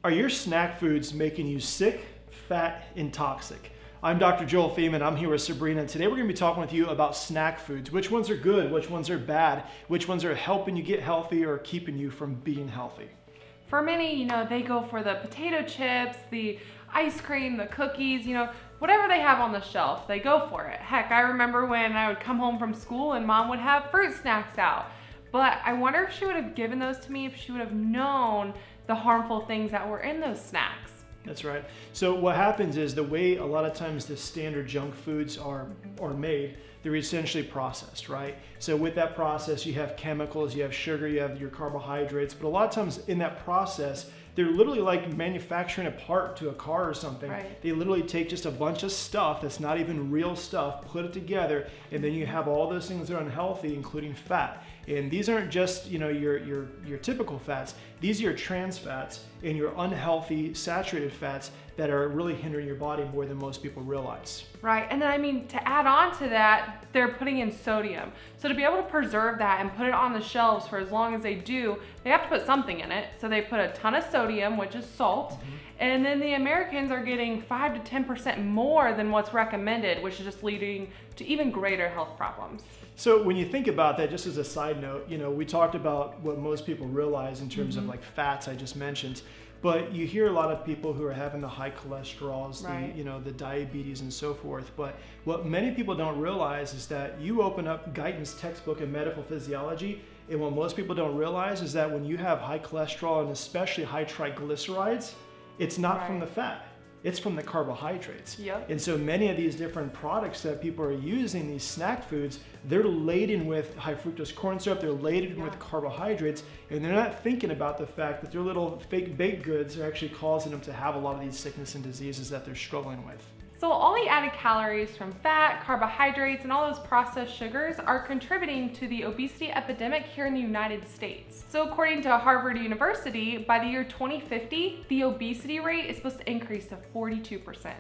Are your snack foods making you sick, fat, and toxic? I'm Dr. Joel Feeman. I'm here with Sabrina. Today we're going to be talking with you about snack foods. Which ones are good, which ones are bad, which ones are helping you get healthy or keeping you from being healthy. For many, they go for the potato chips, the ice cream, the cookies, whatever they have on the shelf, they go for it. Heck, I remember when I would come home from school and mom would have fruit snacks out. But I wonder if she would have given those to me if she would have known the harmful things that were in those snacks. That's right. So what happens is the way a lot of times the standard junk foods are made, they're essentially processed, right? So with that process, you have chemicals, you have sugar, you have your carbohydrates, but a lot of times in that process, they're literally like manufacturing a part to a car or something. Right. They literally take just a bunch of stuff that's not even real stuff, put it together, and then you have all those things that are unhealthy, including fat. And these aren't just your typical fats. These are your trans fats and your unhealthy saturated fats that are really hindering your body more than most people realize. Right, and then to add on to that, they're putting in sodium. So to be able to preserve that and put it on the shelves for as long as they do, they have to put something in it. So they put a ton of sodium, which is salt, and then the Americans are getting 5 to 10% more than what's recommended, which is just leading to even greater health problems. So when you think about that, just as a side note, we talked about what most people realize in terms of like fats I just mentioned, but you hear a lot of people who are having the high cholesterols, right, the diabetes and so forth. But what many people don't realize is that you open up Guyton's textbook in medical physiology, and what most people don't realize is that when you have high cholesterol and especially high triglycerides, it's not from the fat. It's from the carbohydrates. Yep. And so many of these different products that people are using, these snack foods, they're laden with high fructose corn syrup, they're laden with carbohydrates, and they're not thinking about the fact that their little fake baked goods are actually causing them to have a lot of these sickness and diseases that they're struggling with. So all the added calories from fat, carbohydrates, and all those processed sugars are contributing to the obesity epidemic here in the United States. So according to Harvard University, by the year 2050, the obesity rate is supposed to increase to 42%.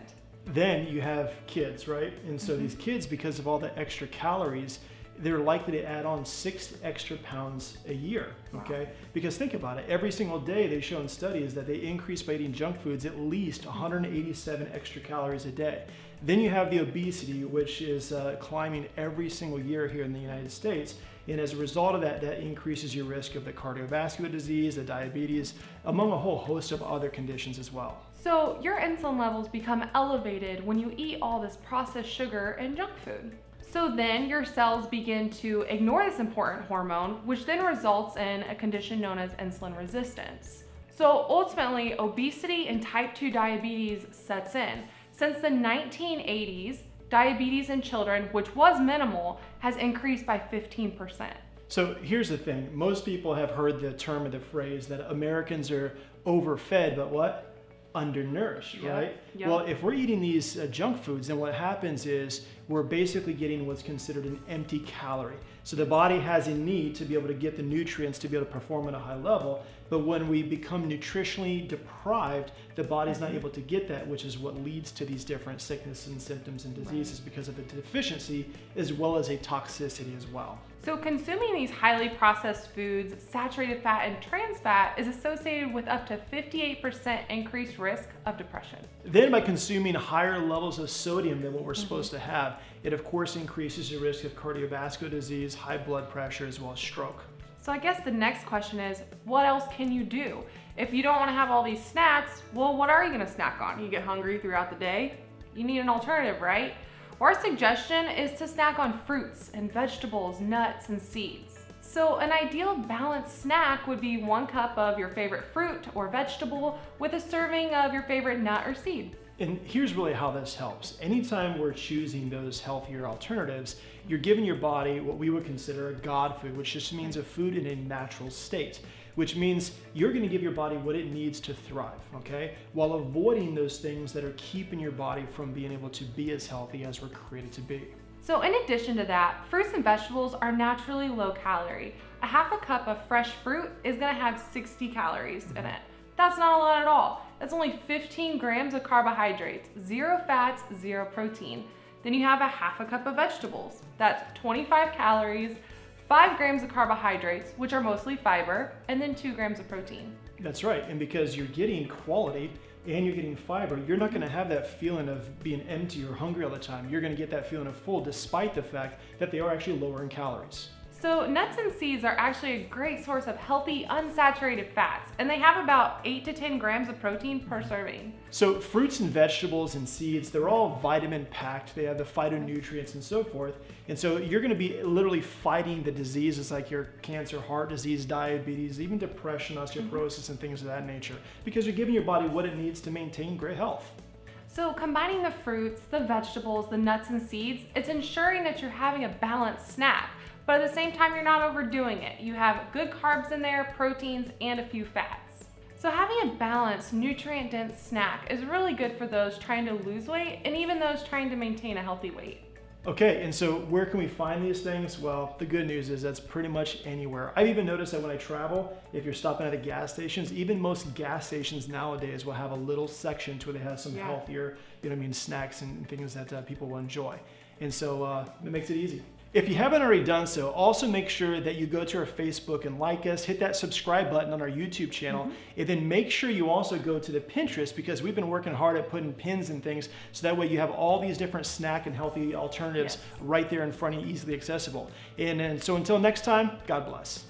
Then you have kids, right? And so these kids, because of all the extra calories, they're likely to add on 6 extra pounds a year, okay? Wow. Because think about it, every single day they've shown studies that they increase by eating junk foods at least 187 extra calories a day. Then you have the obesity, which is climbing every single year here in the United States. And as a result of that, that increases your risk of the cardiovascular disease, the diabetes, among a whole host of other conditions as well. So your insulin levels become elevated when you eat all this processed sugar and junk food. So then your cells begin to ignore this important hormone, which then results in a condition known as insulin resistance. So ultimately, obesity and type 2 diabetes sets in. Since the 1980s, diabetes in children, which was minimal, has increased by 15%. So here's the thing. Most people have heard the term or the phrase that Americans are overfed, but what? Undernourished, right? Yep. Well, if we're eating these junk foods, then what happens is we're basically getting what's considered an empty calorie. So the body has a need to be able to get the nutrients to be able to perform at a high level, but when we become nutritionally deprived, the body's not able to get that, which is what leads to these different sickness and symptoms and diseases because of the deficiency as well as a toxicity as well. So consuming these highly processed foods, saturated fat and trans fat is associated with up to 58% increased risk of depression. Then by consuming higher levels of sodium than what we're supposed to have, it of course increases your risk of cardiovascular disease, high blood pressure, as well as stroke. So I guess the next question is, what else can you do? If you don't want to have all these snacks, well, what are you going to snack on? You get hungry throughout the day? You need an alternative, right? Our suggestion is to snack on fruits and vegetables, nuts, and seeds. So an ideal balanced snack would be 1 cup of your favorite fruit or vegetable with a serving of your favorite nut or seed. And here's really how this helps. Anytime we're choosing those healthier alternatives, you're giving your body what we would consider a God food, which just means a food in a natural state, which means you're going to give your body what it needs to thrive, okay? While avoiding those things that are keeping your body from being able to be as healthy as we're created to be. So in addition to that, fruits and vegetables are naturally low calorie. A half a cup of fresh fruit is going to have 60 calories in it. That's not a lot at all. That's only 15 grams of carbohydrates, 0 fats, 0 protein. Then you have a half a cup of vegetables. That's 25 calories, 5 grams of carbohydrates, which are mostly fiber, and then 2 grams of protein. That's right. And because you're getting quality and you're getting fiber, you're not going to have that feeling of being empty or hungry all the time. You're going to get that feeling of full, despite the fact that they are actually lower in calories. So nuts and seeds are actually a great source of healthy, unsaturated fats, and they have about 8 to 10 grams of protein per serving. So fruits and vegetables and seeds, they're all vitamin packed. They have the phytonutrients and so forth. And so you're going to be literally fighting the diseases like your cancer, heart disease, diabetes, even depression, osteoporosis, and things of that nature, because you're giving your body what it needs to maintain great health. So combining the fruits, the vegetables, the nuts and seeds, it's ensuring that you're having a balanced snack. But at the same time, you're not overdoing it. You have good carbs in there, proteins, and a few fats. So having a balanced, nutrient-dense snack is really good for those trying to lose weight and even those trying to maintain a healthy weight. Okay, and so where can we find these things? Well, the good news is that's pretty much anywhere. I've even noticed that when I travel, if you're stopping at the gas stations, even most gas stations nowadays will have a little section to where they have some healthier, snacks and things that people will enjoy. And so it makes it easy. If you haven't already done so, also make sure that you go to our Facebook and like us, hit that subscribe button on our YouTube channel, and then make sure you also go to the Pinterest, because we've been working hard at putting pins and things so that way you have all these different snack and healthy alternatives right there in front of you, easily accessible. And so until next time, God bless.